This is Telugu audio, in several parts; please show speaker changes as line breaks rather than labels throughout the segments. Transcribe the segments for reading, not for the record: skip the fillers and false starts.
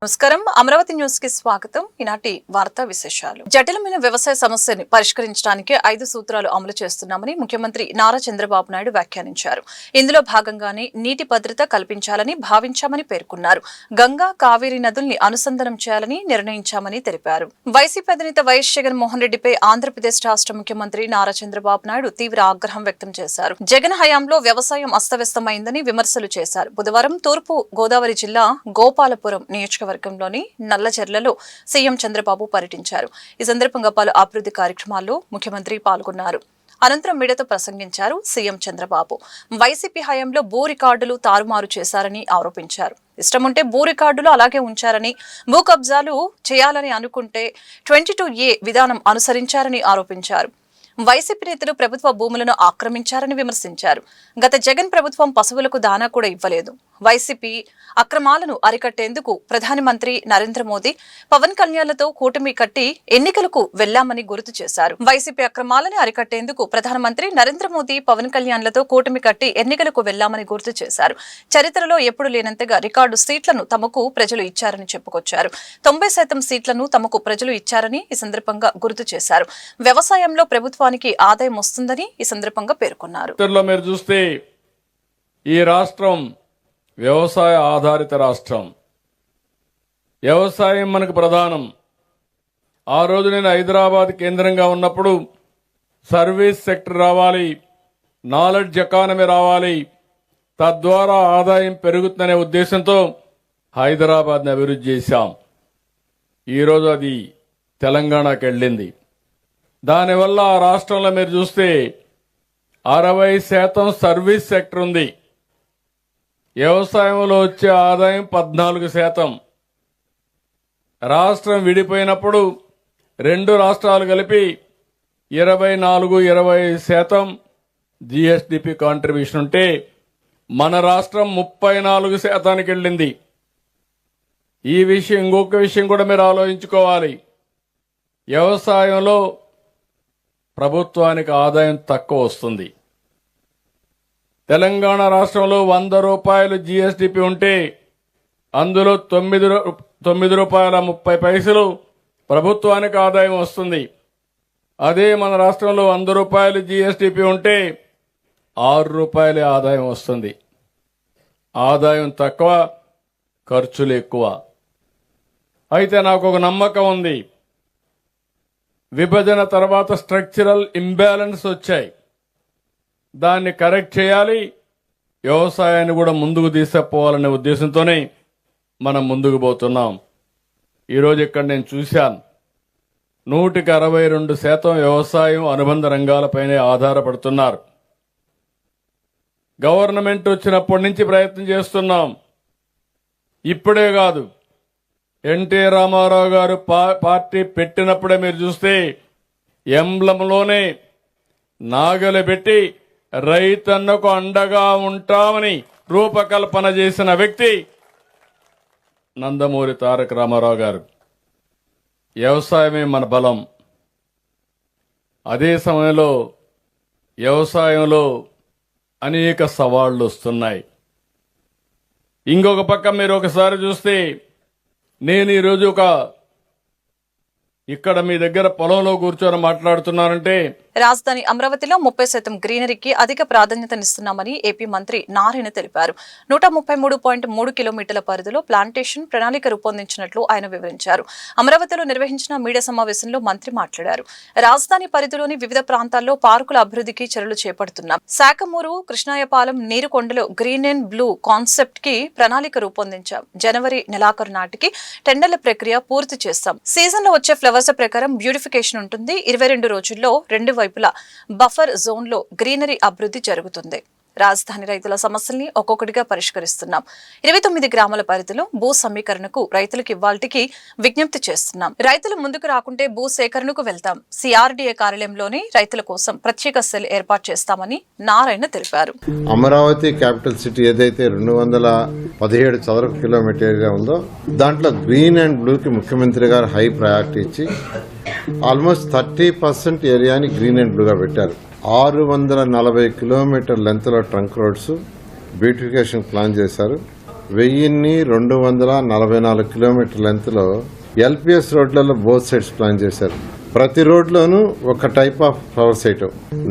నమస్కారం అమరావతి న్యూస్ కి స్వాగతం. ఈనాటి వార్తా విశేషాలు. జటిలమైన వ్యవసాయ సమస్యని పరిష్కరించడానికి 5 సూత్రాలు అమలు చేస్తున్నామని ముఖ్యమంత్రి నారా చంద్రబాబు నాయుడు వ్యాఖ్యానించారు. ఇందులో భాగంగానే నీటి భద్రత కల్పించాలని భావించామని పేర్కొన్నారు. గంగా కావేరీ నదుల్ని అనుసంధానం చేయాలని నిర్ణయించామని తెలిపారు. వైసీపీ అధినేత వైఎస్ జగన్మోహన్ రెడ్డిపై ఆంధ్రప్రదేశ్ రాష్ట్ర ముఖ్యమంత్రి నారా చంద్రబాబు నాయుడు తీవ్ర ఆగ్రహం వ్యక్తం చేశారు. జగన్ హయాంలో వ్యవసాయం అస్తవ్యస్తమైందని విమర్శలు చేశారు. బుధవారం తూర్పు గోదావరి జిల్లా గోపాలపురం నియోజకవర్గంలోని నల్లచెర్లలో సీఎం చంద్రబాబు పర్యటించారు. ఈ సందర్భంగా పలు అభివృద్ధి కార్యక్రమాల్లో ముఖ్యమంత్రి పాల్గొన్నారు. అనంతరం మీడియాతో ప్రసంగించారు సీఎం చంద్రబాబు. వైసీపీ హయాంలో భూ రికార్డులు తారుమారు చేశారని ఆరోపించారు. ఇష్టముంటే భూ రికార్డులు అలాగే ఉంచారని, భూ కబ్జాలు చేయాలని అనుకుంటే 22A విధానం అనుసరించారని ఆరోపించారు. వైసీపీ నేతలు ప్రభుత్వ భూములను ఆక్రమించారని విమర్శించారు. గత జగన్ ప్రభుత్వం పశువులకు దానా కూడా ఇవ్వలేదు. వైసీపీ అక్రమాలను అరికట్టేందుకు ప్రధానమంత్రి నరేంద్ర మోదీ పవన్ కళ్యాణ్లతో కూటమి కట్టి ఎన్నికలకు వెళ్లామని గుర్తు చేశారు. వైసీపీ అక్రమాలను అరికట్టేందుకు ప్రధానమంత్రి నరేంద్ర మోదీ పవన్ కళ్యాణ్లతో కూటమి కట్టి ఎన్నికలకు వెళ్లామని గుర్తు చేశారు. చరిత్రలో ఎప్పుడు లేనంతగా రికార్డు సీట్లను తమకు ప్రజలు ఇచ్చారని చెప్పుకొచ్చారు. 90% సీట్లను తమకు ప్రజలు ఇచ్చారని ఈ సందర్భంగా గుర్తు చేశారు. వ్యవసాయంలో ప్రభుత్వానికి ఆదాయం వస్తుందని ఈ సందర్భంగా పేర్కొన్నారు.
మీరు చూస్తే ఈ రాష్ట్రం వ్యవసాయ ఆధారిత రాష్ట్రం. వ్యవసాయం మనకు ప్రధానం. ఆ రోజు నేను హైదరాబాద్ కేంద్రంగా ఉన్నప్పుడు సర్వీస్ సెక్టర్ రావాలి, నాలెడ్జ్ ఎకానమీ రావాలి, తద్వారా ఆదాయం పెరుగుతుందనే ఉద్దేశంతో హైదరాబాద్ని అభివృద్ధి చేశాం. ఈరోజు అది తెలంగాణకు వెళ్ళింది. దానివల్ల ఆ రాష్ట్రంలో మీరు చూస్తే 60% సర్వీస్ సెక్టర్ ఉంది. వ్యవసాయంలో వచ్చే ఆదాయం 14%. రాష్ట్రం విడిపోయినప్పుడు 2 రాష్ట్రాలు కలిపి 24-25% జీఎస్డీపీ కాంట్రిబ్యూషన్ ఉంటే మన రాష్ట్రం 34%కి వెళ్ళింది. ఈ విషయం, ఇంకొక విషయం కూడా మీరు ఆలోచించుకోవాలి. వ్యవసాయంలో ప్రభుత్వానికి ఆదాయం తక్కువ వస్తుంది. తెలంగాణ రాష్ట్రంలో 100 రూపాయలు జీఎస్డీపీ ఉంటే అందులో 9 రూపాయల 30 పైసలు ప్రభుత్వానికి ఆదాయం వస్తుంది. అదే మన రాష్ట్రంలో 100 రూపాయలు జీఎస్డీపీ ఉంటే 6 రూపాయలే ఆదాయం వస్తుంది. ఆదాయం తక్కువ, ఖర్చులు ఎక్కువ. అయితే నాకు ఒక నమ్మకం ఉంది. విభజన తర్వాత స్ట్రక్చరల్ ఇంబ్యాలెన్స్ వచ్చాయి. దాన్ని కరెక్ట్ చేయాలి. వ్యవసాయాన్ని కూడా ముందుకు తీసుకుపోవాలనే ఉద్దేశంతోనే మనం ముందుకు పోతున్నాం. ఈరోజు ఇక్కడ నేను చూశాను, 162% వ్యవసాయం అనుబంధ రంగాలపైనే ఆధారపడుతున్నారు. గవర్నమెంట్ వచ్చినప్పటి నుంచి ప్రయత్నం చేస్తున్నాం. ఇప్పుడే కాదు, ఎన్టీ రామారావు గారు పార్టీ పెట్టినప్పుడే మీరు చూస్తే ఎంబ్లంలోనే నాగలి పెట్టి రైతన్నకు అండగా ఉంటామని రూపకల్పన చేసిన వ్యక్తి నందమూరి తారక రామారావు గారు. వ్యవసాయమే మన బలం. అదే సమయంలో వ్యవసాయంలో అనేక సవాళ్లు వస్తున్నాయి. ఇంకొక పక్క మీరు ఒకసారి చూస్తే, నేను ఈరోజు ఇక్కడ మీ దగ్గర పొలంలో కూర్చొని మాట్లాడుతున్నానంటే,
రాజధాని అమరావతిలో 30% గ్రీనరీకి అధిక ప్రాధాన్యతనిస్తున్నామని ఏపీ మంత్రి నారాయణ తెలిపారు. 133.3 కిలోమీటర్ల పరిధిలో ప్లాంటేషన్ ప్రణాళిక రూపొందించినట్లు ఆయన వివరించారు. అమరావతిలో నిర్వహించిన మీడియా సమావేశంలో మంత్రి మాట్లాడారు. రాజధాని పరిధిలోని వివిధ ప్రాంతాల్లో పార్కుల అభివృద్ధికి చర్యలు చేపడుతున్నాం. శాఖమూరు, కృష్ణాయపాలెం, నీరుకొండలో గ్రీన్ అండ్ బ్లూ కాన్సెప్ట్ కి ప్రణాళిక రూపొందించాం. జనవరి నెలాఖరు నాటికి టెండర్ల ప్రక్రియ పూర్తి చేస్తాం. సీజన్ లో వచ్చే ఫ్లవర్స్ ప్రకారం బ్యూటిఫికేషన్ ఉంటుంది. 22 రోజుల్లో 2 వైపులా బఫర్ జోన్ లో గ్రీనరీ అభివృద్ధి జరుగుతుంది. రాజధాని రైతుల సమస్యల్ని ఒక్కొక్కటిగా పరిష్కరిస్తున్నాం. 29 గ్రామాల పరిధిలో భూ సమీకరణకు రైతులకు ఇవ్వాల్టికి విజ్ఞప్తి చేస్తున్నాం. రైతులు ముందుకు రాకుంటే భూ సేకరణకు వెళ్తాం. సిఆర్డీఏ కార్యాలయంలోని రైతుల కోసం ప్రత్యేక సెల్ ఏర్పాటు చేస్తామని నారాయణ తెలిపారు.
అమరావతి క్యాపిటల్ సిటీ ఏదైతే 217 చదరపు కిలోమీటర్ ఏరియా ఉందో దాంట్లో గ్రీన్ అండ్ బ్లూ కి ముఖ్యమంత్రి గారు హై ప్రయారిటీ ఇచ్చి ఆల్మోస్ట్ 30% ఏరియాని గ్రీన్ అండ్ బ్లూగా పెట్టారు. 640 కిలోమీటర్ లెంత్ లో ట్రంక్ రోడ్స్ బ్యూటిఫికేషన్ ప్లాన్ చేశారు. 1244 కిలోమీటర్ లెంత్ లో ఎల్పిఎస్ రోడ్లలో బోత్ సైడ్స్ ప్లాన్ చేశారు. ప్రతి రోడ్లోనూ ఒక type of flower site.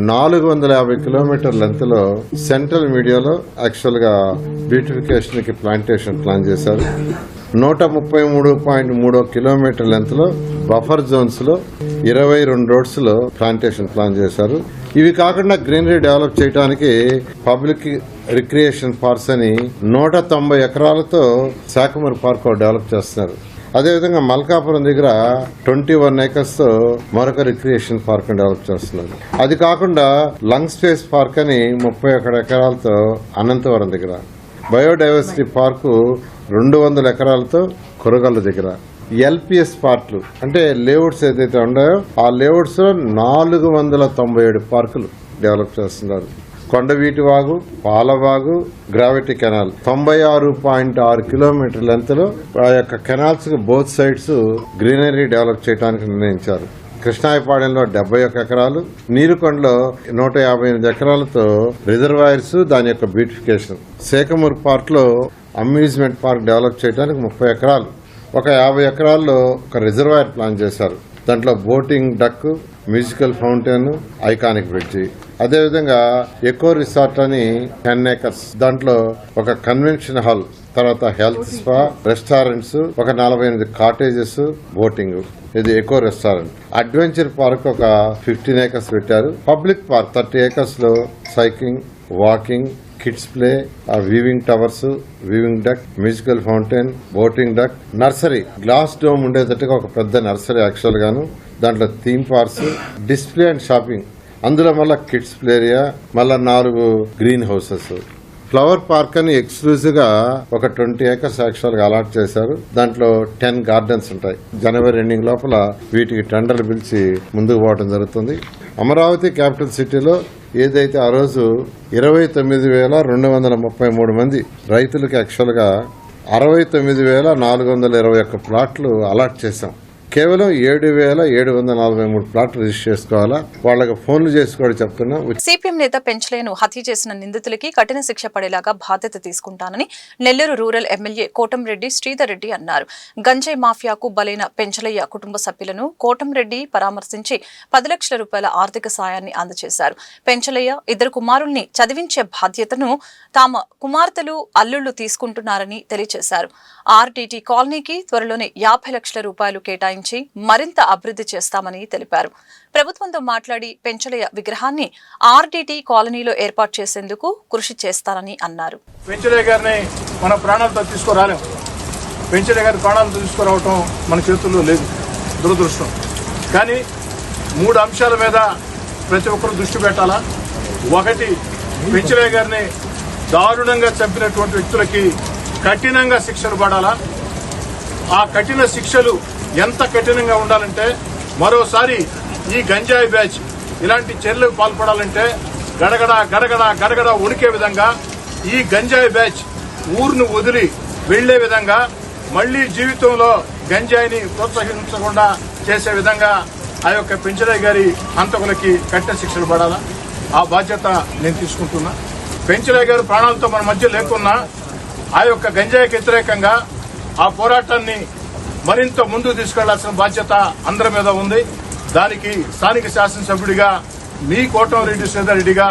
450 kilometre length లో సెంట్రల్ మీడియాలో యాక్చువల్ గా బ్యూటిఫికేషన్ కి ప్లాంటేషన్ ప్లాన్ చేశారు. 133.3 కిలోమీటర్ లెంత్ లో బఫర్ జోన్స్ లో 22 రోడ్స్ లో ప్లాంటేషన్ ప్లాన్ చేశారు. ఇవి కాకుండా గ్రీనరీ డెవలప్ చేయడానికి పబ్లిక్ రిక్రియేషన్ పార్క్స్ అని 190 ఎకరాలతో శాఖమూరు పార్క్ డెవలప్ చేస్తున్నారు. అదేవిధంగా మల్కాపురం దగ్గర 21 ఏకర్స్ తో మరొక రిక్రియేషన్ పార్క్ డెవలప్ చేస్తున్నారు. అది కాకుండా లంగ్ స్పేస్ పార్క్ అని 31 ఎకరాలతో అనంతవరం దగ్గర, బయోడైవర్సిటీ పార్కు 200 ఎకరాలతో కొరగల్లు దగ్గర, ఎల్పిఎస్ పార్కులు అంటే లేఅవుట్స్ ఏదైతే ఉన్నాయో ఆ లేఅవుట్స్ లో 497 పార్కులు డెవలప్ చేస్తున్నారు. Kondaveeti Vagu, Palavagu, gravity canal 96.6 kilometre length లో ఆ యొక్క canals both sides greenery develop చేయడానికి నిర్ణయించారు. కృష్ణాయపాడెంలో 71 ఎకరాలు, నీరుకొండలో 158 ఎకరాలతో రిజర్వాయర్స్, దాని యొక్క బ్యూటిఫికేషన్. శేఖమూరు పార్క్ లో అమ్యూజ్మెంట్ పార్క్ డెవలప్ చేయడానికి 30 ఎకరాలు, ఒక 50 ఎకరాల్లో ఒక రిజర్వాయర్ ప్లాన్ చేశారు. దాంట్లో boating dock, musical fountain, iconic bridge. అదేవిధంగా ఎకో రిసార్ట్ అని 10 ఏకర్స్, దాంట్లో ఒక కన్వెన్షన్ హాల్, తర్వాత హెల్త్ స్పా, రెస్టారెంట్స్, ఒక 48 కాటేజెస్, బోటింగ్. ఇది ఎకో రెస్టారెంట్. అడ్వెంచర్ పార్క్ ఒక 15 ఏకర్స్ పెట్టారు. పబ్లిక్ పార్క్ 30 ఏకర్స్ లో cycling, walking, kids play, viewing towers, viewing dock, musical fountain, boating dock, nursery, glass dome ఉండేటట్టుగా ఒక పెద్ద నర్సరీ యాక్చువల్ గాను. దాంట్లో theme parks, display and shopping, అందులో మళ్ళా కిడ్స్ ప్లే ఏరియా, మళ్ళా 4 గ్రీన్ హౌసెస్. ఫ్లవర్ పార్క్ అని ఎక్స్క్లూజివ్ గా ఒక 20 ఏకర్స్ యాక్చువల్ గా అలాట్ చేశారు. దాంట్లో 10 గార్డెన్స్ ఉంటాయి. జనవరి ఎండింగ్ లోపల వీటికి టెండర్లు పిలిచి ముందుకు పోవడం జరుగుతుంది. అమరావతి క్యాపిటల్ సిటీలో ఏదైతే ఆ రోజు 29,233 మంది రైతులకు యాక్చువల్ గా 69,421 ప్లాట్లు అలాట్ చేశాం. కేవలం 7,743 ప్లాట్లు రిజిస్టర్ చేసుకోవాలా, వాళ్ళకి ఫోన్లు చేసుకోవడం చెప్తున్నాం.
సిపిఎం నేత పెంచలేను హత్య చేసిన నిందితులకి కఠిన శిక్ష పడేలాగా బాధ్యత తీసుకుంటానని నెల్లూరు రూరల్ ఎమ్మెల్యే కోటంరెడ్డి శ్రీధర్ రెడ్డి అన్నారు. గంజాయి మాఫియాకు బలైన పెంచలయ్య కుటుంబ సభ్యులను కోటంరెడ్డి పరామర్శించి 10 లక్షల రూపాయల ఆర్థిక సాయాన్ని అందజేశారు. పెంచలయ్య 2 కుమారుల్ని చదివించే బాధ్యతను తమ కుమార్తెలు, అల్లుళ్లు తీసుకుంటున్నారని తెలియజేశారు. ఆర్టీటీ కాలనీకి త్వరలోనే 50 లక్షల రూపాయలు కేటాయించి మరింత అభివృద్ధి చేస్తామని తెలిపారు. ప్రభుత్వంతో మాట్లాడి పెంచలయ్య విగ్రహాన్ని ఆర్టీటీ కాలనీలో ఏర్పాటు చేసేందుకు కృషి చేస్తారని అన్నారు.
పెంచలయ్య గారిని మన ప్రాణాలతో తీసుకురాలేం. పెంచలయ్య గారి ప్రాణాలతో తీసుకురావటం మన చేతుల్లో లేదు, దురదృష్టం. కానీ 3 అంశాల మీద ప్రతి ఒక్కరు దృష్టి పెట్టాలా. ఒకటి, పెంచలయ్య గారిని దారుణంగా చంపినటువంటి వ్యక్తులకి కఠినంగా శిక్షలు పడాలా. ఆ కఠిన శిక్షలు ఎంత కఠినంగా ఉండాలంటే, మరోసారి ఈ గంజాయి బ్యాచ్ ఇలాంటి చర్యలకు పాల్పడాలంటే గడగడ గడగడ గడగడ ఉడికే విధంగా ఈ గంజాయి బ్యాచ్ ఊరును వదిలి వెళ్లే విధంగా, మళ్లీ జీవితంలో గంజాయిని ప్రోత్సహించకుండా చేసే విధంగా ఆ యొక్క పెంచలయ్య గారి హంతకులకి కఠిన శిక్షలు పడాలా. ఆ బాధ్యత నేను తీసుకుంటున్నా. పెంచలయ్య గారు ప్రాణాలతో మన మధ్య లేకున్నా ఆ యొక్క గంజాయికి వ్యతిరేకంగా ఆ పోరాటాన్ని మరింత ముందుకు తీసుకెళ్లాల్సిన బాధ్యత అందరి మీద ఉంది. దానికి స్థానిక శాసనసభ్యుడిగా, మీ కోటంరెడ్డి శ్రీధర్ రెడ్డిగా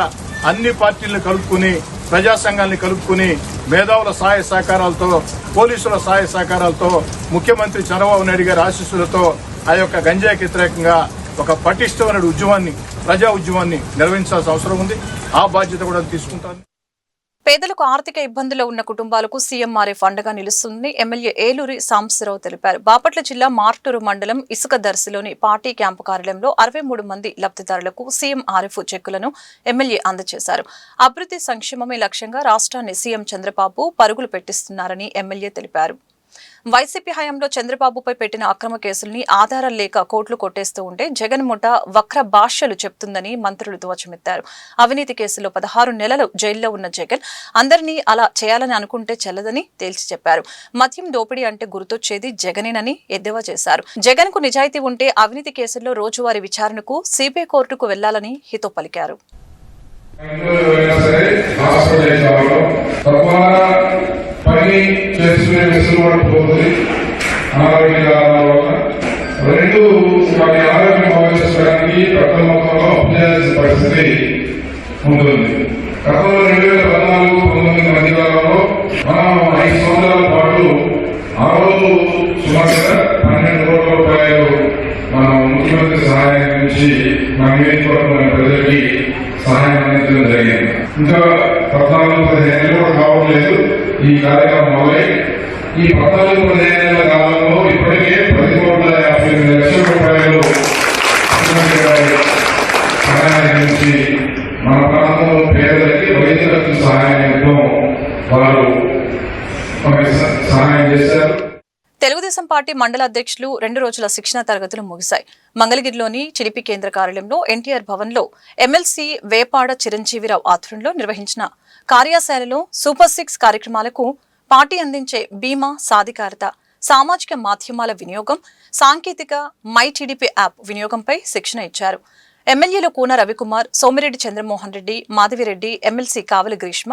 అన్ని పార్టీలను కలుపుకుని, ప్రజా సంఘాలను కలుపుకుని, మేధావుల సహాయ సహకారాలతో, పోలీసుల సహాయ సహకారాలతో, ముఖ్యమంత్రి చంద్రబాబు నాయుడు గారి ఆశీస్సులతో ఆ యొక్క గంజాయికి వ్యతిరేకంగా ఒక పటిష్టమైన ఉద్యమాన్ని, ప్రజా ఉద్యమాన్ని నిర్వహించాల్సిన అవసరం ఉంది. ఆ బాధ్యత కూడా తీసుకుంటాను.
పేదలకు ఆర్థిక ఇబ్బందుల్లో ఉన్న కుటుంబాలకు సీఎంఆర్ఎఫ్ అండగా నిలుస్తుందని ఎమ్మెల్యే ఏలూరి సాంబశివరావు తెలిపారు. బాపట్ల జిల్లా మార్టూరు మండలం ఇసుకదర్శిలోని పార్టీ క్యాంపు కార్యాలయంలో 63 మంది లబ్ధిదారులకు సీఎంఆర్ఎఫ్ చెక్కులను ఎమ్మెల్యే అందజేశారు. అభివృద్ధి సంక్షేమమే లక్ష్యంగా రాష్ట్రాన్ని సీఎం చంద్రబాబు పరుగులు పెట్టిస్తున్నారని ఎమ్మెల్యే తెలిపారు. వైసీపీ హయాంలో చంద్రబాబుపై పెట్టిన అక్రమ కేసుల్ని ఆధారాలు లేక కోర్టులు కొట్టేస్తూ ఉంటే జగన్ ముఠ వక్ర భాష్యలు చెప్తుందని మంత్రులు ధ్వజమెత్తారు. అవినీతి కేసులో 16 నెలలు జైల్లో ఉన్న జగన్ అందరినీ అలా చేయాలని అనుకుంటే చెల్లదని తేల్చి చెప్పారు. మద్యం దోపిడీ అంటే గుర్తొచ్చేది జగనేనని ఎద్దేవా చేశారు. జగన్ కు నిజాయితీ ఉంటే అవినీతి కేసుల్లో రోజువారీ విచారణకు సిబిఐ కోర్టుకు వెళ్లాలని హితో పలికారు.
పని చేసుకునే వెసులుబాటు పోతుంది అనారోగ్య కారణాల వల్ల. రెండు, వారి ఆరోగ్యం బాగు చేసుకోవడానికి పెద్ద మొత్తంలో అప్పు చేయాల్సిన పరిస్థితి ఉంటుంది. గతంలో 2014-19 మధ్య కాలంలో మనం 5 సంవత్సరాల పాటు ఆ రోజు సుమారుగా 12 కోట్ల రూపాయలు మనం ముఖ్యమంత్రి సహాయం నుంచి మన నియోజకవర్గంలోని ప్రజలకి సహాయం అందించడం జరిగింది. ఇంకా 14-15 ఏళ్ళు కూడా కావట్లేదు ఈ కార్యక్రమం మొదలై. ఈ 14-15 ఏళ్ల కాలంలో ఇప్పటికే 10,58 లక్షల రూపాయలు ముఖ్యమంత్రి గారి సహాయం నుంచి మన ప్రాంతంలో పేదలకి వైద్యులకు సహాయంతో వారు మనకి సహాయం చేశారు.
తెలుగుదేశం పార్టీ మండల అధ్యక్షులు 2 రోజుల శిక్షణ తరగతులు ముగిశాయి. మంగళగిరిలోని చిడిపి కేంద్ర కార్యాలయంలో ఎన్టీఆర్ భవన్లో ఎమ్మెల్సీ వేపాడ చిరంజీవిరావు ఆధ్వర్యంలో నిర్వహించిన కార్యశాలలో సూపర్ 6 కార్యక్రమాలకు పార్టీ అందించే బీమా, సాధికారత, సామాజిక మాధ్యమాల వినియోగం, సాంకేతిక మై టీడీపీ యాప్ వినియోగంపై శిక్షణ ఇచ్చారు. ఎమ్మెల్యేలు కూన రవికుమార్, సోమిరెడ్డి చంద్రమోహన్ రెడ్డి, మాధవిరెడ్డి, ఎమ్మెల్సీ కావలి గ్రీష్మ,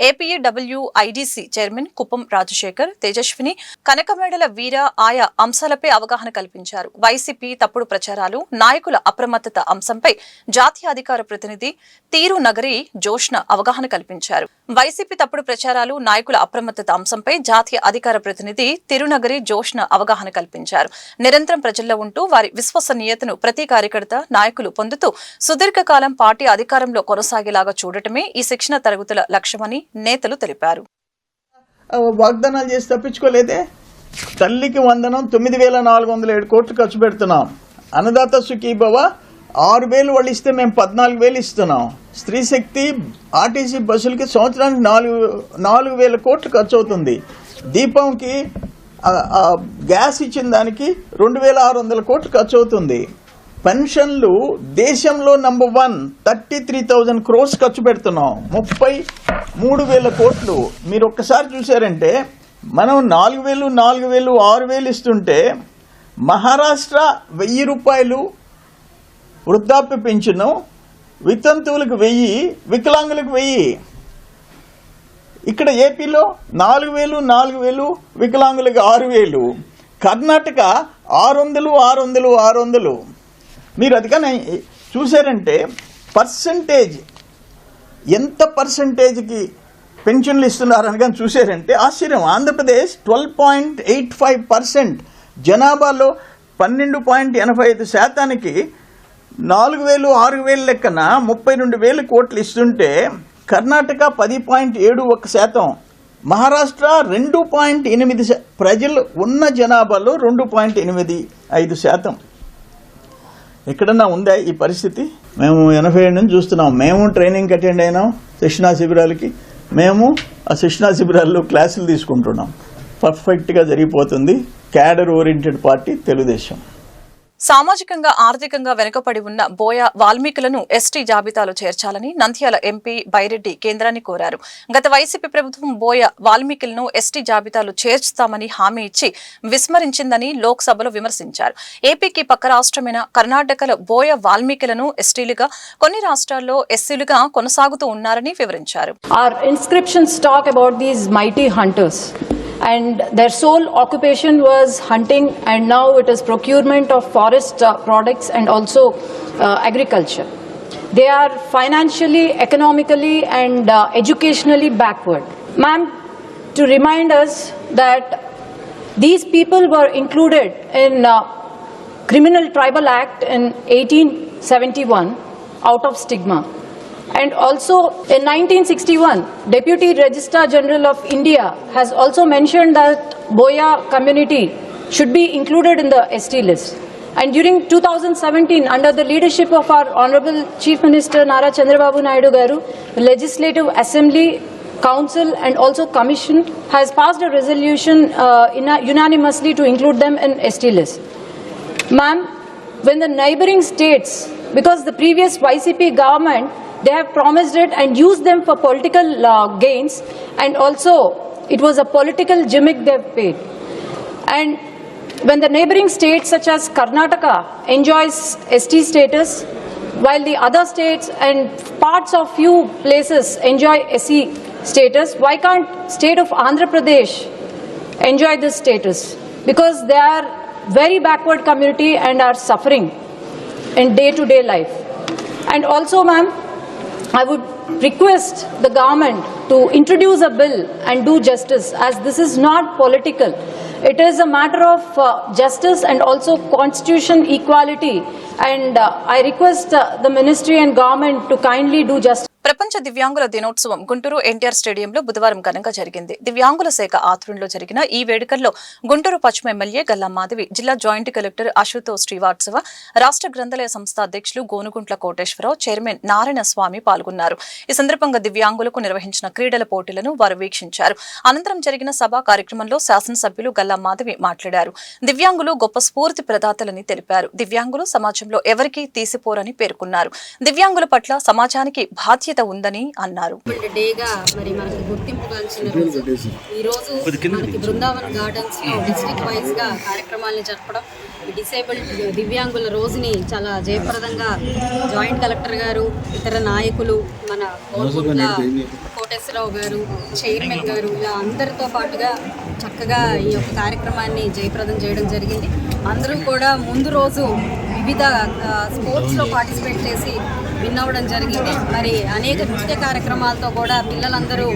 ఏపీడబ్ల్యూఐడిసి చైర్మన్ కుప్పం రాజశేఖర్, తేజస్విని, కనకమేడల వీర ఆయా అంశాలపై అవగాహన కల్పించారు. వైసీపీ తప్పుడు ప్రచారాలు, నాయకుల అప్రమత్తత అంశంపై జాతీయ అధికార ప్రతినిధి తీరు నగరి జోష్న అవగాహన కల్పించారు. వైసీపీ తప్పుడు ప్రచారాలు, నాయకుల అప్రమత్తత అంశంపై జాతీయ అధికార ప్రతినిధి తిరునగరి జోష్న అవగాహన కల్పించారు. నిరంతరం ప్రజల్లో ఉంటూ వారి విశ్వసనీయతను ప్రతి కార్యకర్త, నాయకులు పొందుతూ సుదీర్ఘకాలం పార్టీ అధికారంలో కొనసాగేలాగా చూడటమే ఈ శిక్షణ తరగతుల లక్ష్యమని నేతలు తెలిపారు.
వాగ్దానాలు చేసి తప్పించుకోలేదే. తల్లికి వందనం 9,407 కోట్లు ఖర్చు పెడుతున్నాం. అన్నదాత సుఖీభవ 6,000 వాళ్ళు ఇస్తే మేము 14,000 ఇస్తున్నాం. స్త్రీ శక్తి ఆర్టీసీ బస్సులకి సంవత్సరానికి 4,000 కోట్లు ఖర్చు అవుతుంది. దీపంకి గ్యాస్ ఇచ్చిన దానికి 2,600 కోట్లు ఖర్చు అవుతుంది. పెన్షన్లు దేశంలో నంబర్ 1 33,000 crores ఖర్చు పెడుతున్నాం. 33,000 కోట్లు. మీరు ఒక్కసారి చూసారంటే మనం 4,000, 4,000, 6,000 ఇస్తుంటే మహారాష్ట్ర 1,000 రూపాయలు వృద్ధాప్య పెన్షన్, వితంతువులకు 1,000, వికలాంగులకు 1,000. ఇక్కడ ఏపీలో 4,000, 4,000, వికలాంగులకు 6,000. కర్ణాటక 600, 600, 600. మీరు అది కానీ చూసారంటే పర్సంటేజ్ ఎంత పర్సంటేజ్కి పెన్షన్లు ఇస్తున్నారని కానీ చూసారంటే ఆశ్చర్యం. ఆంధ్రప్రదేశ్ 12.85%, జనాభాలో 12.85%, 4,000, 6,000 లెక్కన 32,000 కోట్లు ఇస్తుంటే కర్ణాటక 10.71%, మహారాష్ట్ర 2.8%, ప్రజలు ఉన్న జనాభాలో 2.85%. ఎక్కడన్నా ఉందా ఈ పరిస్థితి? మేము 87 నుంచి చూస్తున్నాం. మేము ట్రైనింగ్ అటెండ్ అయినాం శిక్షణా శిబిరాలకి. మేము ఆ శిక్షణా శిబిరాల్లో క్లాసులు తీసుకుంటున్నాం. పర్ఫెక్ట్గా జరిగిపోతుంది. Cadre oriented party Telugu Desam.
సామాజికంగా, ఆర్థికంగా వెనుకబడి ఉన్న బోయ వాల్మీకులను ఎస్టీ జాబితాలో చేర్చాలని నంద్యాల ఎంపీ బైరెడ్డి కేంద్రాన్ని కోరారు. గత వైసీపీ ప్రభుత్వం బోయ వాల్మీకులను ఎస్టీ జాబితాలో చేర్చుతామని హామీ ఇచ్చి విస్మరించిందని లోక్సభలో విమర్శించారు. ఏపీకి పక్క రాష్ట్రమైన కర్ణాటకలో బోయ వాల్మీకులను ఎస్టీలుగా, కొన్ని రాష్ట్రాల్లో ఎస్సీలుగా కొనసాగుతూ ఉన్నారని వివరించారు.
Our inscriptions talk about these mighty hunters. And their sole occupation was hunting, and now it is procurement of forest products and also agriculture. They are financially, economically and educationally backward. Ma'am, to remind us that these people were included in Criminal Tribal Act in 1871 out of stigma. And also in 1961, Deputy Registrar General of India has also mentioned that Boya community should be included in the ST list. And during 2017, under the leadership of our Honorable Chief Minister Nara Chandrababu Naidu Garu, the Legislative Assembly, Council and also Commission has passed a resolution unanimously to include them in ST list. Ma'am, when the neighboring states, because the previous YCP government, they have promised it and used them for political gains, and also it was a political gimmick they have paid. And when the neighboring states such as Karnataka enjoys ST status, while the other states and parts of few places enjoy SC status, why can't state of Andhra Pradesh enjoy this status because they are very backward community and are suffering in day-to-day life. And also, ma'am, I would request the government to introduce a bill and do justice, as this is not political. It is a matter of justice and also constitution equality. And I request the ministry and government to kindly do justice.
ప్రపంచ దివ్యాంగుల దినోత్సవం గుంటూరు ఎన్టీఆర్ స్టేడియంలో బుధవారం ఘనంగా జరిగింది. దివ్యాంగుల శాఖ ఆధ్వర్యంలో జరిగిన ఈ వేడుకల్లో గుంటూరు పశ్చిమ ఎమ్మెల్యే గల్లా మాధవి, జిల్లా జాయింట్ కలెక్టర్ అశుతోష్ శ్రీవాత్సవ, రాష్ట్ర గ్రంథాలయ సంస్థ అధ్యక్షులు గోనుగుంట్ల కోటేశ్వరరావు, చైర్మన్ నారాయణ స్వామి పాల్గొన్నారు. ఈ సందర్భంగా దివ్యాంగులకు నిర్వహించిన క్రీడల పోటీలను వారు వీక్షించారు. అనంతరం జరిగిన సభా కార్యక్రమంలో శాసనసభ్యులు గల్లా మాధవి మాట్లాడారు. దివ్యాంగులు గొప్ప స్ఫూర్తి ప్రదాతలని తెలిపారు. దివ్యాంగులు సమాజంలో ఎవరికీ తీసిపోరని పేర్కొన్నారు. దివ్యాంగుల పట్ల సమాజానికి బాధ్యత ఉందని అన్నారు.
డేగా మరి మనకి గుర్తింపుగాల్సిన రోజు ఈ రోజు మనకి బృందావన్ గార్డెన్స్ లో డిస్ట్రిక్ట్ వైజ్ గా కార్యక్రమాలను జరపడం, డిసేబుల్డ్ దివ్యాంగుల రోజుని చాలా జయప్రదంగా జాయింట్ కలెక్టర్ గారు, ఇతర నాయకులు, మన కోటేశ్వరరావు గారు, చైర్మన్ గారు, ఇలా అందరితో పాటుగా చక్కగా ఈ యొక్క కార్యక్రమాన్ని జయప్రదం చేయడం జరిగింది. అందరూ కూడా ముందు రోజు వివిధ స్పోర్ట్స్లో పార్టిసిపేట్ చేసి విన్ అవ్వడం జరిగింది. మరి అనేక నృత్య కార్యక్రమాలతో కూడా పిల్లలందరూ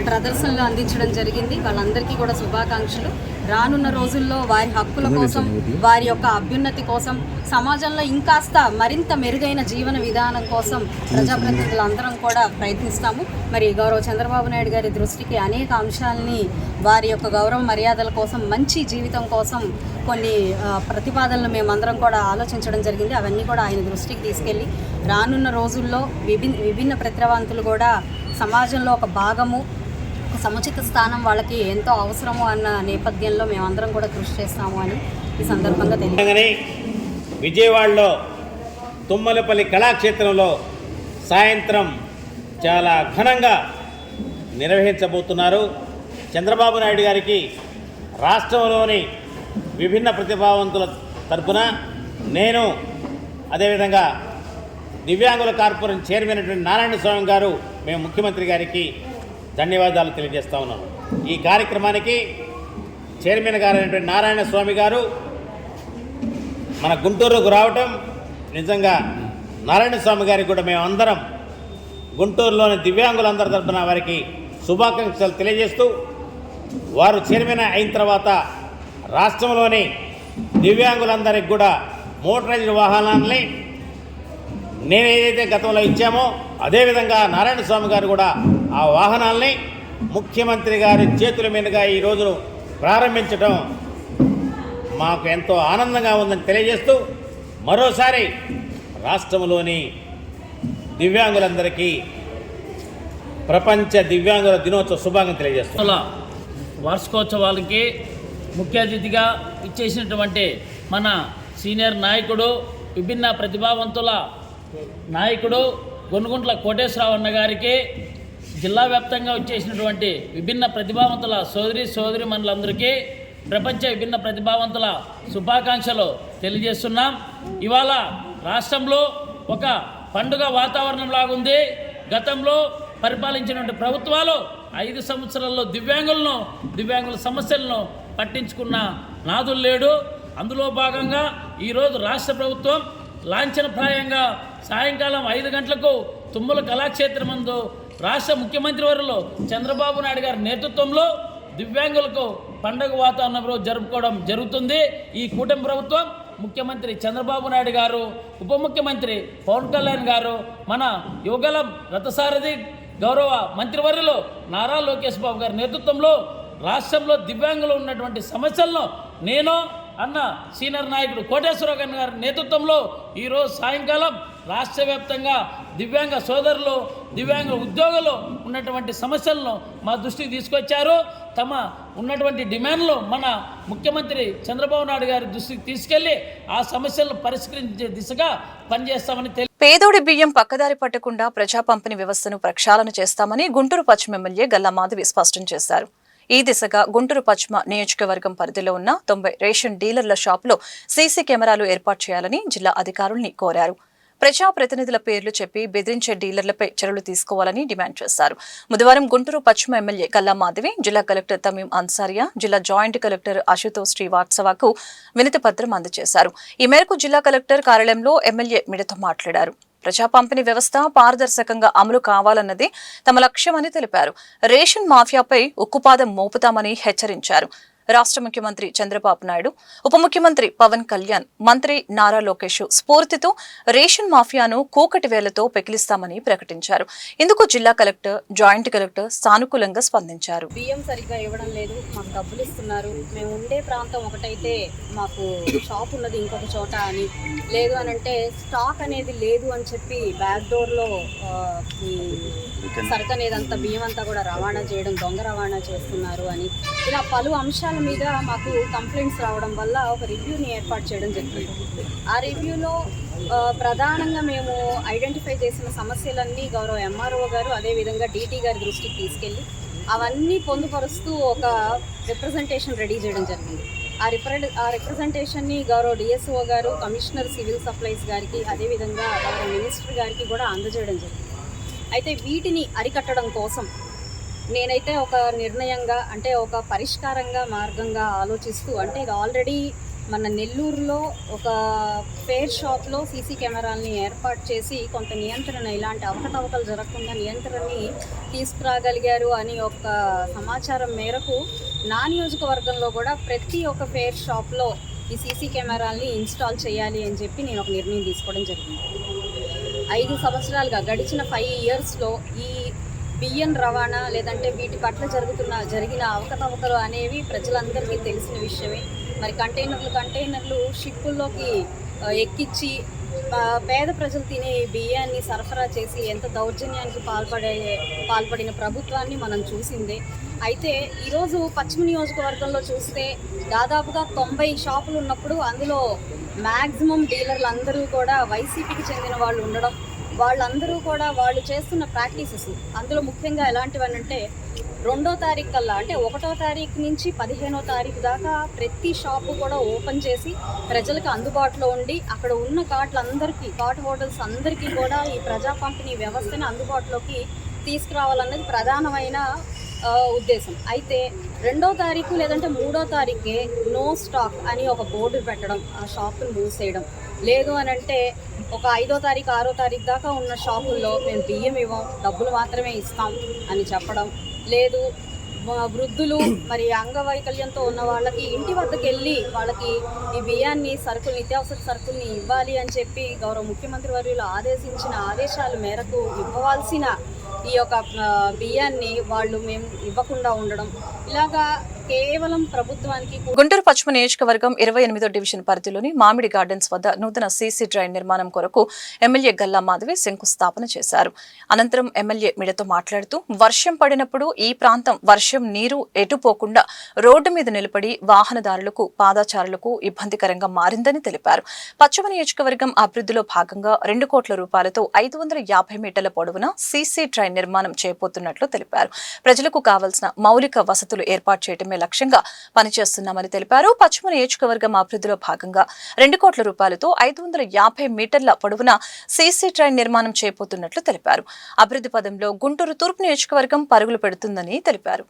ప్రదర్శనలు అందించడం జరిగింది. వాళ్ళందరికీ కూడా శుభాకాంక్షలు. రానున్న రోజుల్లో వారి హక్కుల కోసం, వారి యొక్క అభ్యున్నతి కోసం, సమాజంలో ఇంకాస్త మరింత మెరుగైన జీవన విధానం కోసం ప్రజాప్రతినిధులందరం కూడా ప్రయత్నిస్తాము. మరి గౌరవ చంద్రబాబు నాయుడు గారి దృష్టికి అనేక అంశాలని వారి యొక్క గౌరవ మర్యాదల కోసం, మంచి జీవితం కోసం కొన్ని ప్రతిపాదనలు మేమందరం కూడా ఆలోచించడం జరిగింది. అవన్నీ కూడా ఆయన దృష్టికి తీసుకెళ్ళి రానున్న రోజుల్లో విభిన్న ప్రతిభావంతులు కూడా సమాజంలో ఒక భాగము, ఒక సముచిత స్థానం వాళ్ళకి ఎంతో అవసరము అన్న నేపథ్యంలో మేమందరం కూడా కృషి చేస్తాము అని ఈ సందర్భంగా తెలియదు.
విజయవాడలో తుమ్మలపల్లి కళాక్షేత్రంలో సాయంత్రం చాలా ఘనంగా నిర్వహించబోతున్నారు. చంద్రబాబు నాయుడు గారికి రాష్ట్రంలోని విభిన్న ప్రతిభావంతుల తరపున నేను, అదేవిధంగా దివ్యాంగుల కార్పొరేషన్ చైర్మన్ అయినటువంటి నారాయణ స్వామి గారు, మేము ముఖ్యమంత్రి గారికి ధన్యవాదాలు తెలియజేస్తా ఉన్నాము. ఈ కార్యక్రమానికి చైర్మన్ గారు అయినటువంటి నారాయణ స్వామి గారు మన గుంటూరుకు రావటం నిజంగా నారాయణ స్వామి గారికి కూడా మేము అందరం గుంటూరులోని దివ్యాంగులందరి తరఫున వారికి శుభాకాంక్షలు తెలియజేస్తూ, వారు చైర్మన్ అయిన తర్వాత రాష్ట్రంలోని దివ్యాంగులందరికీ కూడా మోటరైజ్డ్ వాహనాలని నేను ఏదైతే గతంలో ఇచ్చామో అదేవిధంగా నారాయణ స్వామి గారు కూడా ఆ వాహనాల్ని ముఖ్యమంత్రి గారి చేతుల మీదుగా ఈరోజు ప్రారంభించడం మాకు ఎంతో ఆనందంగా ఉందని తెలియజేస్తూ, మరోసారి రాష్ట్రంలోని దివ్యాంగులందరికీ ప్రపంచ దివ్యాంగుల దినోత్సవ శుభాకాంక్షలు తెలియజేస్తున్నాం.
వార్షికోత్సవాలకి ముఖ్య అతిథిగా ఇచ్చేసినటువంటి మన సీనియర్ నాయకుడు, విభిన్న ప్రతిభావంతుల నాయకుడు గొనుగుంట్ల కోటేశ్వరరావు అన్న గారికి, జిల్లా వ్యాప్తంగా వచ్చేసినటువంటి విభిన్న ప్రతిభావంతుల సోదరీమణులందరికీ ప్రపంచ విభిన్న ప్రతిభావంతుల శుభాకాంక్షలు తెలియజేస్తున్నాం. ఇవాళ రాష్ట్రంలో ఒక పండుగ వాతావరణం లాగుంది. గతంలో పరిపాలించినటువంటి ప్రభుత్వాలు 5 సంవత్సరాల్లో దివ్యాంగుల సమస్యలను పట్టించుకున్న నాదులు లేడు. అందులో భాగంగా ఈరోజు రాష్ట్ర ప్రభుత్వం లాంఛనప్రాయంగా సాయంకాలం 5 గంటలకు తుమ్మల కళాక్షేత్రం నందు రాష్ట్ర ముఖ్యమంత్రి వర్యులు చంద్రబాబు నాయుడు గారి నేతృత్వంలో దివ్యాంగులకు పండుగ వాతావరణంలో జరుపుకోవడం జరుగుతుంది. ఈ కూటమి ప్రభుత్వం, ముఖ్యమంత్రి చంద్రబాబు నాయుడు గారు, ఉప ముఖ్యమంత్రి పవన్ కళ్యాణ్ గారు, మన యువగలం రథసారథి గౌరవ మంత్రివర్యులు నారా లోకేష్ బాబు గారి నేతృత్వంలో రాష్ట్రంలో దివ్యాంగులు ఉన్నటువంటి సమస్యలను నేను అన్న సీనియర్ నాయకుడు కోటేశ్వరరావు గారి నేతృత్వంలో ఈరోజు సాయంకాలం రాష్ట్ర వ్యాప్తంగా దివ్యాంగ సోదరులు, దివ్యాంగ ఉద్యోగులు ఉన్నటువంటి సమస్యలను మా దృష్టికి తీసుకొచ్చారు. తమ ఉన్నటువంటి డిమాండ్లు మన ముఖ్యమంత్రి చంద్రబాబు నాయుడు గారి దృష్టికి తీసుకెళ్లి ఆ సమస్యలను పరిష్కరించే దిశగా పనిచేస్తామని
పేదోడి బియ్యం పక్కదారి పట్టకుండా ప్రజా పంపిణీ వ్యవస్థను ప్రక్షాళన చేస్తామని గుంటూరు పశ్చిమ ఎమ్మెల్యే గల్లా మాధవి స్పష్టం చేశారు. ఈ దిశగా గుంటూరు పశ్చిమ నియోజకవర్గం పరిధిలో ఉన్న 90 రేషన్ డీలర్ల షాపులో సీసీ కెమెరాలు ఏర్పాటు చేయాలని జిల్లా అధికారుల్ని కోరారు. ప్రజాప్రతినిధుల పేర్లు చెప్పి బెదిరించే డీలర్లపై చర్యలు తీసుకోవాలని డిమాండ్ చేశారు. బుధవారం గుంటూరు పశ్చిమ ఎమ్మెల్యే గల్లా మాధవి, జిల్లా కలెక్టర్ తమీం అన్సారియా, జిల్లా జాయింట్ కలెక్టర్ అశుతోష్ శ్రీవాత్సవకు వినతి పత్రం అందజేశారు. ఈ మేరకు జిల్లా కలెక్టర్ కార్యాలయంలో ఎమ్మెల్యే మీడియాతో మాట్లాడారు. ప్రజా పంపిణీ వ్యవస్థ పారదర్శకంగా అమలు కావాలన్నది తమ లక్ష్యమని తెలిపారు. రేషన్ మాఫియాపై ఉక్కుపాదం మోపుతామని హెచ్చరించారు. రాష్ట్ర ముఖ్యమంత్రి చంద్రబాబు నాయుడు, ఉప ముఖ్యమంత్రి పవన్ కళ్యాణ్, మంత్రి నారా లోకేష్ స్ఫూర్తితో రేషన్ మాఫియాను కూకటి వేలతో పెకిలిస్తామని ప్రకటించారు. ఇందుకు జిల్లా కలెక్టర్, జాయింట్ కలెక్టర్ సానుకూలంగా స్పందించారు.
బియ్యం సరిగ్గా ఇవ్వడం లేదు, మాకు డబ్బులు ఇస్తున్నారు, మేము ఉండే ప్రాంతం ఒకటైతే మాకు షాప్ ఉన్నది ఇంకొక చోట అని, లేదు అని అంటే స్టాక్ అనేది లేదు అని చెప్పి బ్యాక్ డోర్లో ఈ సరుకు అనేది అంతా బియ్యం అంతా కూడా రవాణా చేయడం, దొంగ రవాణా చేస్తున్నారు అని, ఇలా పలు అంశాల మీద మాకు కంప్లైంట్స్ రావడం వల్ల ఒక రివ్యూని ఏర్పాటు చేయడం జరిగింది. ఆ రివ్యూలో ప్రధానంగా మేము ఐడెంటిఫై చేసిన సమస్యలన్నీ గౌరవ ఎంఆర్ఓ గారు, అదేవిధంగా డీటీ గారి దృష్టికి తీసుకెళ్ళి అవన్నీ పొందుపరుస్తూ ఒక రిప్రజెంటేషన్ రెడీ చేయడం జరిగింది. ఆ రిప్రజెంటేషన్ని గౌరవ డిఎస్ఓ గారు, కమిషనర్ సివిల్ సప్లైస్ గారికి, అదేవిధంగా గౌరవ మినిస్టర్ గారికి కూడా అందజేయడం జరిగింది. అయితే వీటిని అరికట్టడం కోసం నేనైతే ఒక నిర్ణయంగా, అంటే ఒక పరిష్కారంగా, మార్గంగా ఆలోచిస్తూ, అంటే ఇది ఆల్రెడీ మన నెల్లూరులో ఒక ఫేర్ షాప్లో సీసీ కెమెరాలని ఏర్పాటు చేసి కొంత నియంత్రణ, ఇలాంటి అవకతవకలు జరగకుండా నియంత్రణని తీసుకురాగలిగారు అని ఒక సమాచారం మేరకు నా నియోజకవర్గంలో కూడా ప్రతి ఒక్క ఫేర్ షాప్లో ఈ సీసీ కెమెరాలని ఇన్స్టాల్ చేయాలి అని చెప్పి నేను ఒక నిర్ణయం తీసుకోవడం జరిగింది. 5 సంవత్సరాలుగా గడిచిన 5 ఇయర్స్లో ఈ బియ్యం రవాణా లేదంటే వీటి పట్ల జరిగిన అవకతవకలు అనేవి ప్రజలందరికీ తెలిసిన విషయమే. మరి కంటైనర్లు షిప్పుల్లోకి ఎక్కించి పేద ప్రజలు తినే బియ్యాన్ని సరఫరా చేసి ఎంత దౌర్జన్యానికి పాల్పడిన ప్రభుత్వాన్ని మనం చూసిందే. అయితే ఈరోజు పశ్చిమ నియోజకవర్గంలో చూస్తే దాదాపుగా 90 షాపులు ఉన్నప్పుడు అందులో మ్యాక్సిమం డీలర్లు అందరూ కూడా వైసీపీకి చెందిన వాళ్ళు ఉండడం, వాళ్ళందరూ కూడా వాళ్ళు చేస్తున్న ప్రాక్టీసెస్, అందులో ముఖ్యంగా ఎలాంటివనంటే 2వ తారీఖు కల్లా, అంటే 1వ తారీఖు నుంచి 15వ తారీఖు దాకా ప్రతి షాపు కూడా ఓపెన్ చేసి ప్రజలకు అందుబాటులో ఉండి అక్కడ ఉన్న కార్ట్ హోటల్స్ అందరికీ కూడా ఈ ప్రజా పంపిణీ వ్యవస్థని అందుబాటులోకి తీసుకురావాలన్నది ప్రధానమైన ఉద్దేశం. అయితే 2వ తారీఖు లేదంటే 3వ తారీఖే నో స్టాక్ అని ఒక బోర్డు పెట్టడం, ఆ షాపును మూసేయడం, లేదు అని అంటే ఒక 5వ తారీఖు 6వ తారీఖు దాకా ఉన్న షాపుల్లో మేము బియ్యం ఇవ్వం, డబ్బులు మాత్రమే ఇస్తాం అని చెప్పడం, లేదు వృద్ధులు మరి అంగవైకల్యంతో ఉన్న వాళ్ళకి ఇంటి వద్దకు వెళ్ళి వాళ్ళకి ఈ బియ్యాన్ని నిత్యావసర సరుకుల్ని ఇవ్వాలి అని చెప్పి గౌరవ ముఖ్యమంత్రి వర్యులు ఆదేశించిన ఆదేశాల మేరకు ఇవ్వవలసిన ఈ యొక్క బియ్యాన్ని వాళ్ళు మేము ఇవ్వకుండా ఉండడం, ఇలాగా కేవలం ప్రభుత్వానికి.
గుంటూరు పశ్చిమ నియోజకవర్గం 28వ డివిజన్ పరిధిలోని మామిడి గార్డెన్స్ వద్ద నూతన సీసీ డ్రైన్ నిర్మాణం కొరకు ఎమ్మెల్యే గల్లా మాధవి శంకుస్థాపన చేశారు. అనంతరం ఎమ్మెల్యే మీడియాతో మాట్లాడుతూ వర్షం పడినప్పుడు ఈ ప్రాంతం వర్షం నీరు ఎటుపోకుండా రోడ్డు మీద నిలబడి వాహనదారులకు, పాదచారులకు ఇబ్బందికరంగా మారిందని తెలిపారు. పశ్చిమ నియోజకవర్గం అభివృద్ధిలో భాగంగా 2 కోట్ల రూపాయలతో 550 మీటర్ల పొడవున సీసీ డ్రైన్ నిర్మాణం చేయబోతున్నట్లు తెలిపారు. ప్రజలకు కావాల్సిన మౌలిక వసతులు ఏర్పాటు చేయడమే లక్ష్యంగా పనిచేస్తున్నామని తెలిపారు. పశ్చిమ నియోజకవర్గం అభివృద్ధిలో భాగంగా 2 కోట్ల రూపాయలతో 550 మీటర్ల పొడవున సీసీ ట్రైన్ నిర్మాణం చేయబోతున్నట్లు తెలిపారు. అభివృద్ధి పదంలో గుంటూరు తూర్పు నియోజకవర్గం పరుగులు పెడుతుందని తెలిపారు.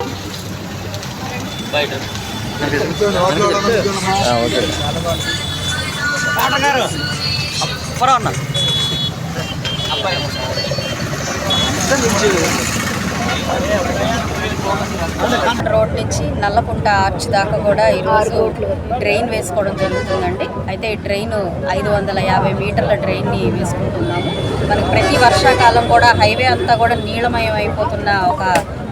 రోడ్ నుంచి నల్లకుంట ఆర్చ్ దాకా కూడా ఈరోజు డ్రైన్ వేసుకోవడం జరుగుతుందండి. అయితే ఈ డ్రైన్ 550 మీటర్ల డ్రైన్ని వేసుకుంటున్నాము. మనకి ప్రతి వర్షాకాలం కూడా హైవే అంతా కూడా నీళ్ళమయం అయిపోతున్న ఒక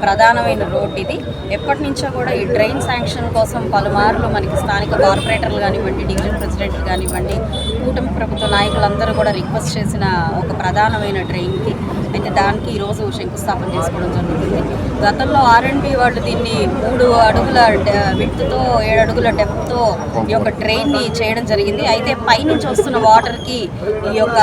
ప్రధానమైన రోడ్ ఇది. ఎప్పటి నుంచో కూడా ఈ డ్రైన్ శాంక్షన్ కోసం పలుమార్లు మనకి స్థానిక కార్పొరేటర్లు కానివ్వండి, డివిజన్ ప్రెసిడెంట్లు కానివ్వండి, కూటమి ప్రభుత్వ నాయకులందరూ కూడా రిక్వెస్ట్ చేసిన ఒక ప్రధానమైన డ్రైన్కి అయితే దానికి ఈరోజు శంకుస్థాపన చేసుకోవడం జరుగుతుంది. గతంలో R&B వాళ్ళు దీన్ని 3 అడుగుల విడ్త్తో 7 అడుగుల డెప్త్తో ఈ యొక్క డ్రైన్ని చేయడం జరిగింది. అయితే పైనుంచి వస్తున్న వాటర్కి ఈ యొక్క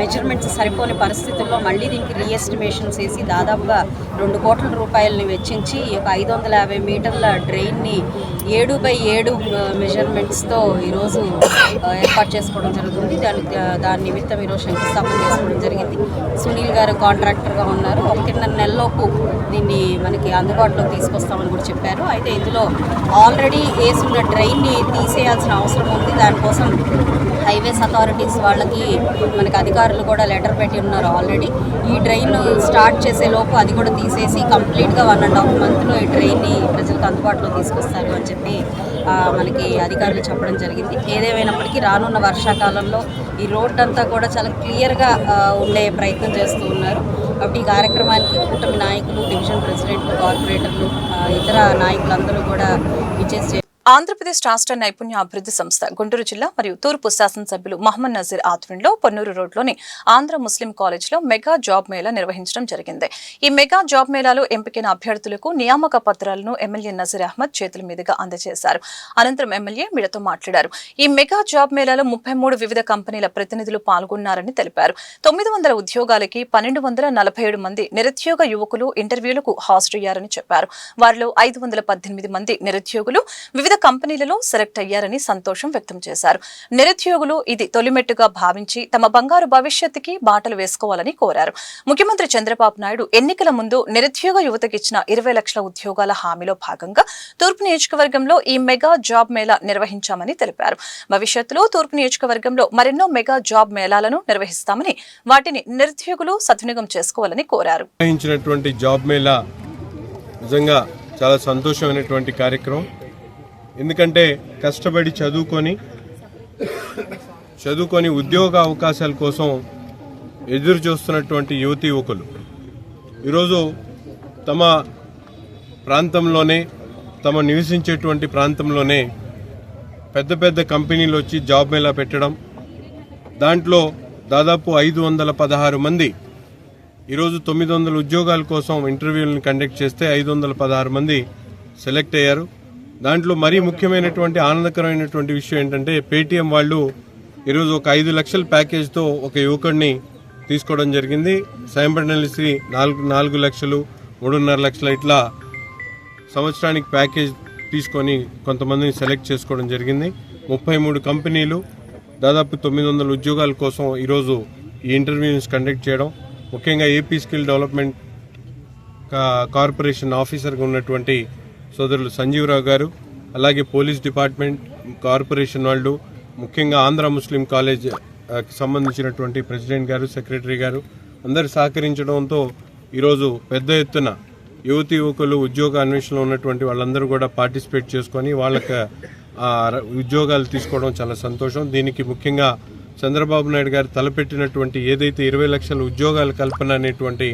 మెజర్మెంట్స్ సరిపోని పరిస్థితుల్లో మళ్ళీ దీనికి రీఎస్టిమేషన్స్ వేసి దాదాపుగా 2 కోట్ల రూపాయలని వెచ్చించి ఈ యొక్క 550 మీటర్ల డ్రైన్ని 7x7 మెజర్మెంట్స్తో ఈరోజు ఏర్పాటు చేసుకోవడం జరుగుతుంది. దాని నిమిత్తం ఈరోజు శంకుస్థాపన చేసుకోవడం జరిగింది. సునీల్ గారు కాంట్రాక్టర్గా ఉన్నారు. 1.5 నెలలోపు దీన్ని మనకి అందుబాటులోకి తీసుకొస్తామని కూడా చెప్పారు. అయితే ఇందులో ఆల్రెడీ వేసున్న డ్రైన్ని తీసేయాల్సిన అవసరం ఉంది. దానికోసం హైవేస్ అథారిటీస్ వాళ్ళకి మనకి అధికారులు కూడా లెటర్ పెట్టి ఉన్నారు ఆల్రెడీ. ఈ డ్రైన్ స్టార్ట్ చేసే లోపు అది కూడా తీసేసి కంప్లీట్గా 1.5 మంత్లో ఈ డ్రైన్ని ప్రజలకు అందుబాటులో తీసుకొస్తారు అని చెప్పి మనకి అధికారులు చెప్పడం జరిగింది. ఏదేమైనప్పటికీ రానున్న వర్షాకాలంలో ఈ రోడ్ అంతా కూడా చాలా క్లియర్గా ఉండే ప్రయత్నం చేస్తూ ఉన్నారు. కాబట్టి ఈ కార్యక్రమానికి కూటమి నాయకులు, డివిజన్ ప్రెసిడెంట్లు, కార్పొరేటర్లు, ఇతర నాయకులందరూ కూడా విచ్చేసి
ఆంధ్రప్రదేశ్ రాష్ట్ర నైపుణ్య అభివృద్ధి సంస్థ గుంటూరు జిల్లా మరియు తూర్పు శాసనసభ్యులు మహమ్మద్ నజీర్ ఆధ్వర్యంలో పొన్నూరు రోడ్లోని ఆంధ్ర ముస్లిం కాలేజ్లో మెగా జాబ్ మేళా నిర్వహించడం జరిగింది. ఈ మెగా జాబ్ మేళాలో ఎంపికైన అభ్యర్థులకు నియామక పత్రాలను ఎమ్మెల్యే నజీర్ అహ్మద్ చేతుల మీదుగా అందజేశారు. అనంతరం ఎమ్మెల్యే మీడియాతో మాట్లాడారు. ఈ మెగా జాబ్ మేళాలో 33 వివిధ కంపెనీల ప్రతినిధులు పాల్గొన్నారని తెలిపారు. 900 ఉద్యోగాలకి 1247 మంది నిరుద్యోగ యువకులు ఇంటర్వ్యూలకు హాజరయ్యారని చెప్పారు. వారిలో 518 మంది నిరుద్యోగులు వివిధ కంపెనీలలో సెలెక్ట్ అయ్యారని సంతోషం వ్యక్తం చేశారు. నిరుద్యోగులు ఇది తొలిమెట్టుగా భావించి తమ బంగారు భవిష్యత్తుకి బాటలు వేసుకోవాలని కోరారు. ముఖ్యమంత్రి చంద్రబాబు నాయుడు ఎన్నికల ముందు నిరుద్యోగ యువతకి ఇచ్చిన 20 లక్షల ఉద్యోగాల హామీలో భాగంగా తూర్పు నియోజకవర్గంలో ఈ మెగా జాబ్ మేళా నిర్వహించామని తెలిపారు. భవిష్యత్తులో తూర్పు నియోజకవర్గంలో మరెన్నో మెగా జాబ్ మేళాలను నిర్వహిస్తామని, వాటిని నిరుద్యోగులు సద్వినియోగం చేసుకోవాలని కోరారు.
జాబ్ మేళా నిజంగా చాలా సంతోషమైనటువంటి కార్యక్రమం. ఎందుకంటే కష్టపడి చదువుకొని ఉద్యోగ అవకాశాల కోసం ఎదురు చూస్తున్నటువంటి యువతీ యువకులు ఈరోజు తమ ప్రాంతంలోనే, తమ నివసించేటువంటి ప్రాంతంలోనే పెద్ద పెద్ద కంపెనీలు వచ్చి జాబ్ మేళా పెట్టడం, దాంట్లో దాదాపు 516 మంది ఈరోజు 900 ఉద్యోగాల కోసం ఇంటర్వ్యూలను కండక్ట్ చేస్తే 516 మంది సెలెక్ట్ అయ్యారు. దాంట్లో మరీ ముఖ్యమైనటువంటి ఆనందకరమైనటువంటి విషయం ఏంటంటే పేటీఎం వాళ్ళు ఈరోజు ఒక 5 లక్షల ప్యాకేజ్తో ఒక యువకుడిని తీసుకోవడం జరిగింది. సైమల్టేనియస్లీ 4 లక్షలు, 3.5 లక్షలు ఇట్లా సంవత్సరానికి ప్యాకేజ్ తీసుకొని కొంతమందిని సెలెక్ట్ చేసుకోవడం జరిగింది. 33 కంపెనీలు దాదాపు 900 ఉద్యోగాల కోసం ఈరోజు ఈ ఇంటర్వ్యూస్ కండక్ట్ చేయడం, ముఖ్యంగా ఏపీ స్కిల్ డెవలప్మెంట్ కార్పొరేషన్ ఆఫీసర్గా ఉన్నటువంటి సోదరులు సంజీవరావు గారు, అలాగే పోలీస్ డిపార్ట్మెంట్, కార్పొరేషన్ వాళ్ళు, ముఖ్యంగా ఆంధ్ర ముస్లిం కాలేజ్ సంబంధించినటువంటి ప్రెసిడెంట్ గారు, సెక్రటరీ గారు అందరు సహకరించడంతో ఈరోజు పెద్ద ఎత్తున యువతీ యువకులు ఉద్యోగ అన్వేషణలో ఉన్నటువంటి వాళ్ళందరూ కూడా పార్టిసిపేట్ చేసుకొని వాళ్ళకి ఉద్యోగాలు తీసుకోవడం చాలా సంతోషం. దీనికి ముఖ్యంగా చంద్రబాబు నాయుడు గారు తలపెట్టినటువంటి ఏదైతే 20 లక్షల ఉద్యోగాల కల్పన అనేటువంటి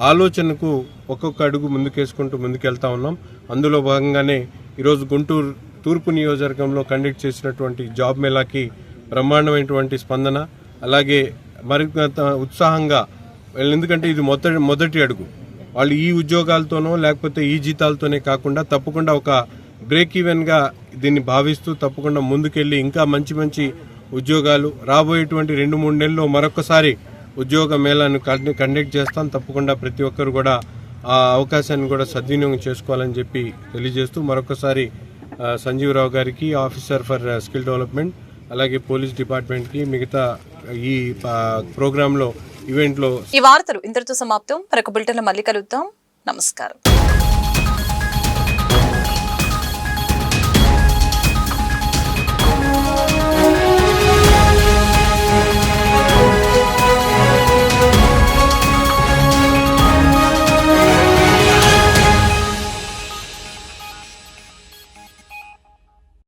ఆలోచనకు ఒక్కొక్క అడుగు ముందుకేసుకుంటూ ముందుకెళ్తా ఉన్నాం. అందులో భాగంగానే ఈరోజు గుంటూరు తూర్పు నియోజకవర్గంలో కండక్ట్ చేసినటువంటి జాబ్ మేళాకి బ్రహ్మాండమైనటువంటి స్పందన, అలాగే మరింత ఉత్సాహంగా, ఎందుకంటే ఇది మొదటి అడుగు. వాళ్ళు ఈ ఉద్యోగాలతోనో లేకపోతే ఈ జీతాలతోనే కాకుండా తప్పకుండా ఒక బ్రేక్ ఈవెన్గా దీన్ని భావిస్తూ తప్పకుండా ముందుకెళ్ళి ఇంకా మంచి మంచి ఉద్యోగాలు రాబోయేటువంటి 2-3 నెలల్లో మరొకసారి ఉద్యోగ మేళాను కండక్ట్ చేస్తాం. తప్పకుండా ప్రతి ఒక్కరు కూడా ఆ అవకాశాన్ని కూడా సద్వినియోగం చేసుకోవాలని చెప్పి తెలియజేస్తూ మరొకసారి సంజీవరావు గారికి, ఆఫీసర్ ఫర్ స్కిల్ డెవలప్మెంట్, అలాగే పోలీస్ డిపార్ట్మెంట్కి, మిగతా ఈ ప్రోగ్రాంలో ఈవెంట్లో
ఈ వార్తలు ఇంతటితో సమాప్తం. మరొక బులెటిన్లో మళ్ళీ కలుద్దాం. నమస్కారం.